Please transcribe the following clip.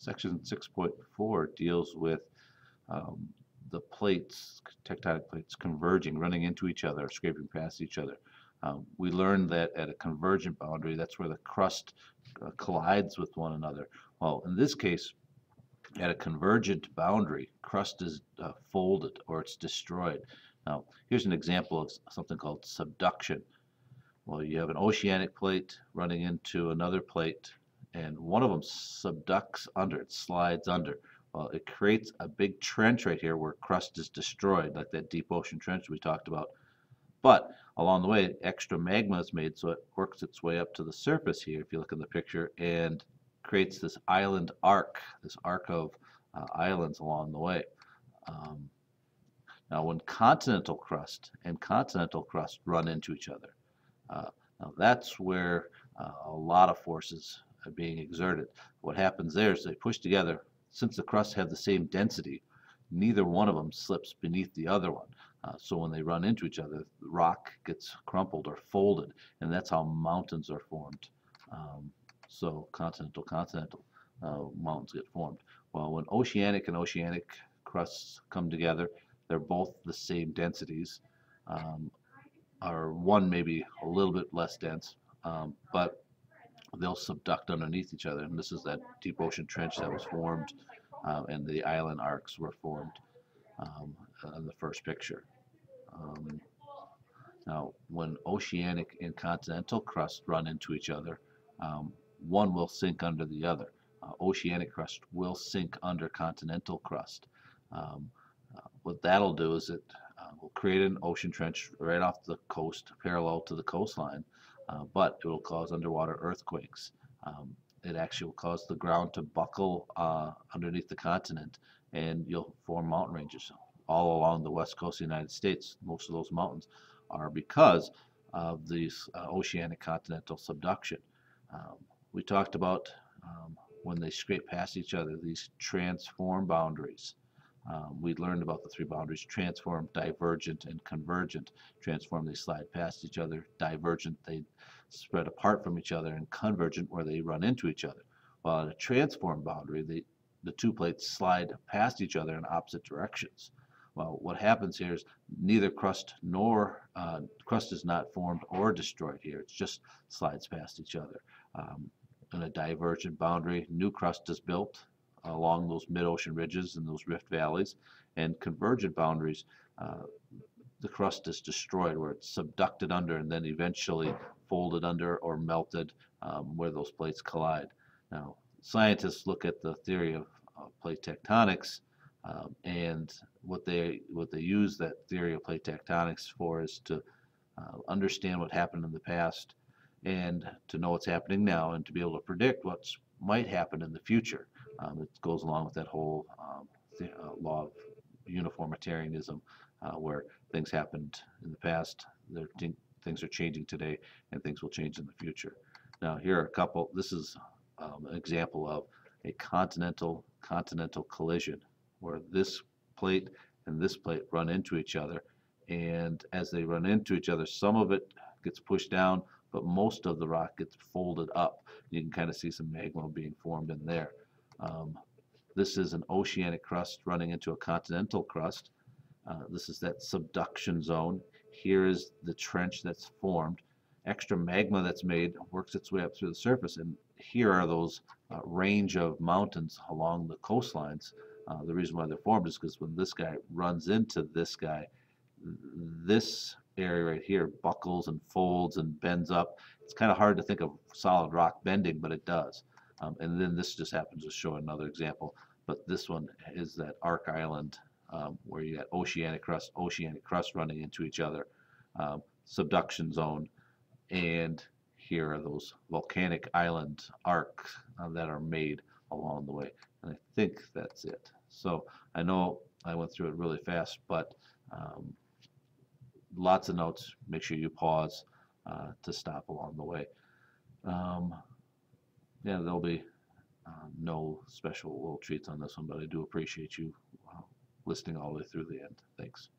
Section 6.4 deals with um, the plates, tectonic plates, converging, running into each other, scraping past each other. We learned that at a convergent boundary, that's where the crust collides with one another. Well, in this case, at a convergent boundary, crust is folded or it's destroyed. Now, here's an example of something called subduction. Well, you have an oceanic plate running into another plate, and one of them subducts under, it slides under. Well, it creates a big trench right here where crust is destroyed, like that deep ocean trench we talked about. But along the way, extra magma is made, so it works its way up to the surface here, if you look in the picture, and creates this island arc, this arc of islands along the way. Um, Now, when continental crust and continental crust run into each other, now that's where a lot of forces are being exerted. What happens there is they push together. Since the crusts have the same density, neither one of them slips beneath the other one. So when they run into each other, the rock gets crumpled or folded, and that's how mountains are formed. So continental mountains get formed. Well, when oceanic and oceanic crusts come together, they're both the same densities. Or one maybe a little bit less dense, but they'll subduct underneath each other. And this is that deep ocean trench that was formed, and the island arcs were formed in the first picture. Um, Now, when oceanic and continental crust run into each other, one will sink under the other. Oceanic crust will sink under continental crust. Um, what that'll do is it will create an ocean trench right off the coast, parallel to the coastline, but it will cause underwater earthquakes. It actually will cause the ground to buckle underneath the continent, and you'll form mountain ranges all along the west coast of the United States. Most of those mountains are because of these oceanic continental subduction. Um, we talked about when they scrape past each other, these transform boundaries. We learned about the three boundaries: transform, divergent, and convergent. Transform, they slide past each other. Divergent, they spread apart from each other. And convergent, where they run into each other. While at a transform boundary, the two plates slide past each other in opposite directions. Well, what happens here is neither crust nor crust is not formed or destroyed here. It just slides past each other. In a divergent boundary, new crust is built along those mid-ocean ridges and those rift valleys, and convergent boundaries, the crust is destroyed where it's subducted under and then eventually folded under or melted where those plates collide. Now, scientists look at the theory of plate tectonics, and what they use that theory of plate tectonics for is to understand what happened in the past and to know what's happening now and to be able to predict what might happen in the future. It goes along with that whole law of uniformitarianism, where things happened in the past, things are changing today, and things will change in the future. Now, here are a couple. This is an example of a continental collision where this plate and this plate run into each other, and as they run into each other, some of it gets pushed down, but most of the rock gets folded up. You can kind of see some magma being formed in there. This is an oceanic crust running into a continental crust. This is that subduction zone. Here is the trench that's formed. Extra magma that's made works its way up through the surface, and here are those range of mountains along the coastlines. The reason why they're formed is because when this guy runs into this guy, this area right here buckles and folds and bends up. It's kind of hard to think of solid rock bending, but it does. And then this just happens to show another example. But this one is that arc island where you got oceanic crust running into each other, subduction zone, and here are those volcanic island arcs that are made along the way. And I think that's it. So I know I went through it really fast, but lots of notes. Make sure you pause to stop along the way. Yeah, there'll be no special little treats on this one, but I do appreciate you listening all the way through the end. Thanks.